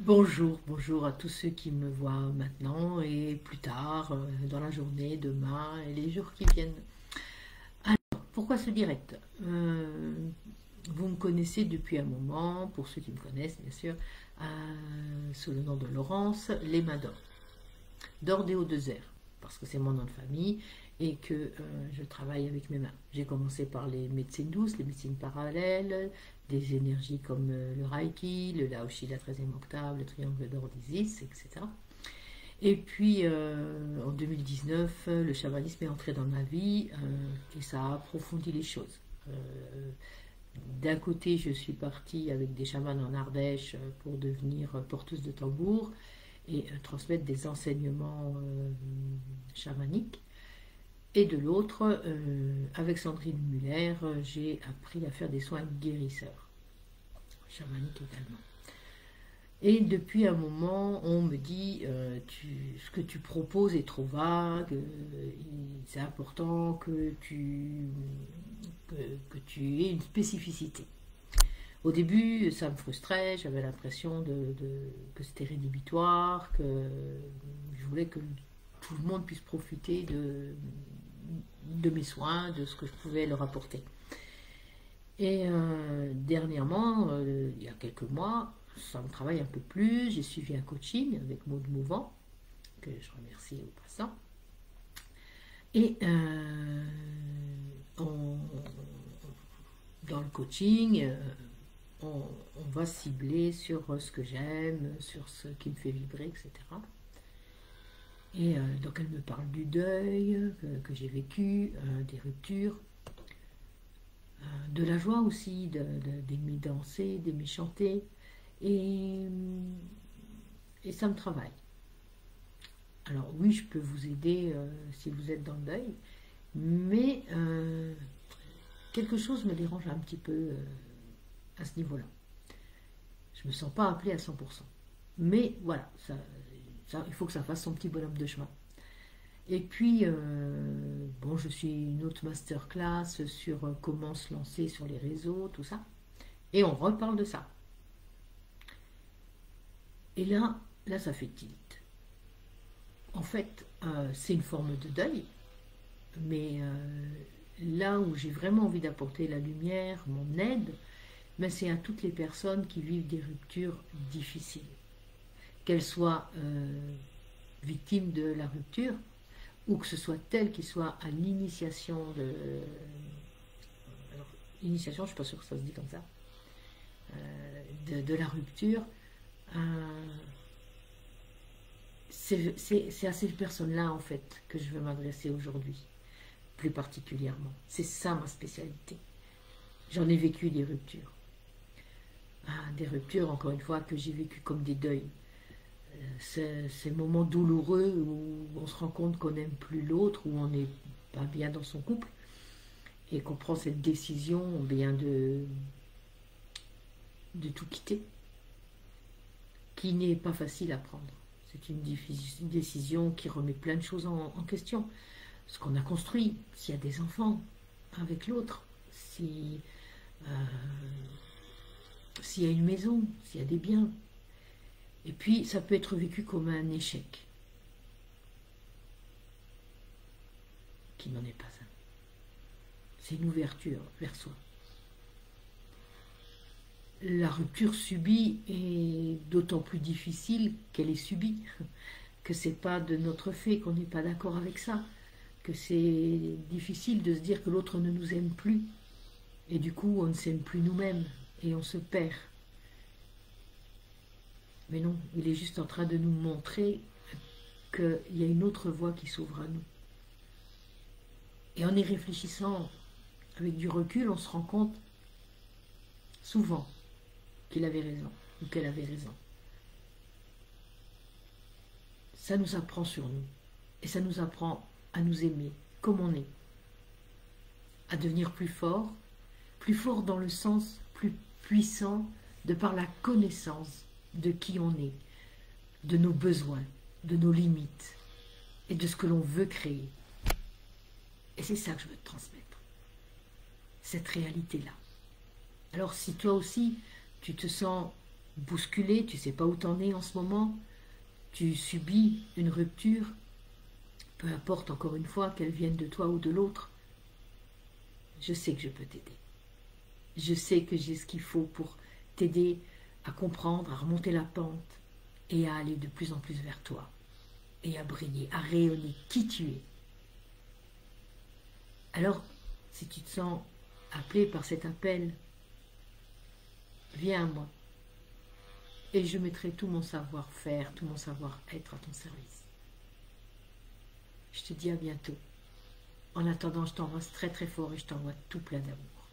Bonjour, bonjour à tous ceux qui me voient maintenant et plus tard, dans la journée, demain et les jours qui viennent. Alors, pourquoi ce direct? Vous me connaissez depuis un moment, pour ceux qui me connaissent bien sûr, sous le nom de Laurence, les mains d'or. D'or des Hauts-de-Zère, parce que c'est mon nom de famille et que je travaille avec mes mains. J'ai commencé par les médecines douces, les médecines parallèles, des énergies comme le Reiki, le Laoshi, la 13e octave, le triangle d'or d'Isis, etc. Et puis en 2019, le chamanisme est entré dans ma vie et ça a approfondi les choses. D'un côté, je suis partie avec des chamans en Ardèche pour devenir porteuse de tambour et transmettre des enseignements chamaniques. Et de l'autre, avec Sandrine Muller, j'ai appris à faire des soins guérisseurs, chamaniques également. Et depuis un moment, on me dit ce que tu proposes est trop vague, c'est important que tu aies une spécificité. Au début, ça me frustrait, j'avais l'impression que c'était rédhibitoire, que je voulais que tout le monde puisse profiter de mes soins, de ce que je pouvais leur apporter. Et dernièrement, il y a quelques mois, ça me travaille un peu plus. J'ai suivi un coaching avec Maud Mouvant, que je remercie au passant. Et dans le coaching, on va cibler sur ce que j'aime, sur ce qui me fait vibrer, etc. Et donc elle me parle du deuil que j'ai vécu, des ruptures, de la joie aussi, d'aimer danser, d'aimer chanter. Et, et ça me travaille. Alors oui, je peux vous aider si vous êtes dans le deuil, mais quelque chose me dérange un petit peu à ce niveau-là. Je ne me sens pas appelée à 100%. Mais voilà, il faut que ça fasse son petit bonhomme de chemin. Et puis, bon, je suis une autre masterclass sur comment se lancer sur les réseaux, tout ça. Et on reparle de ça. Et là, ça fait tilt. En fait, c'est une forme de deuil, mais là où j'ai vraiment envie d'apporter la lumière, mon aide, ben c'est à toutes les personnes qui vivent des ruptures difficiles. Qu'elles soient victimes de la rupture, ou que ce soit elles qui soient à l'initiation de... Alors, initiation, je ne suis pas sûre que ça se dit comme ça, de la rupture. C'est à ces personnes-là, en fait, que je veux m'adresser aujourd'hui, plus particulièrement. C'est ça ma spécialité. J'en ai vécu des ruptures. Des ruptures, encore une fois, que j'ai vécues comme des deuils. Ces moments douloureux où on se rend compte qu'on n'aime plus l'autre, où on n'est pas bien dans son couple, et qu'on prend cette décision bien de tout quitter, qui n'est pas facile à prendre. C'est une décision qui remet plein de choses en question. Ce qu'on a construit, s'il y a des enfants avec l'autre, s'il y a une maison, s'il y a des biens. Et puis, ça peut être vécu comme un échec, qui n'en est pas un. C'est une ouverture vers soi. La rupture subie est d'autant plus difficile qu'elle est subie, que c'est pas de notre fait, qu'on n'est pas d'accord avec ça, que c'est difficile de se dire que l'autre ne nous aime plus, et du coup on ne s'aime plus nous-mêmes, et on se perd. Mais non, il est juste en train de nous montrer qu'il y a une autre voie qui s'ouvre à nous. Et en y réfléchissant avec du recul, on se rend compte souvent qu'il avait raison ou qu'elle avait raison. Ça nous apprend sur nous et ça nous apprend à nous aimer comme on est, à devenir plus fort dans le sens plus puissant de par la connaissance de qui on est, de nos besoins, de nos limites et de ce que l'on veut créer. Et c'est ça que je veux te transmettre, cette réalité-là. Alors si toi aussi, tu te sens bousculé, tu ne sais pas où t'en es en ce moment, tu subis une rupture, peu importe encore une fois qu'elle vienne de toi ou de l'autre, je sais que je peux t'aider. Je sais que j'ai ce qu'il faut pour t'aider à comprendre, à remonter la pente et à aller de plus en plus vers toi et à briller, à rayonner qui tu es. Alors, si tu te sens appelé par cet appel, viens à moi et je mettrai tout mon savoir-faire, tout mon savoir-être à ton service. Je te dis à bientôt. En attendant, je t'embrasse très très fort et je t'envoie tout plein d'amour.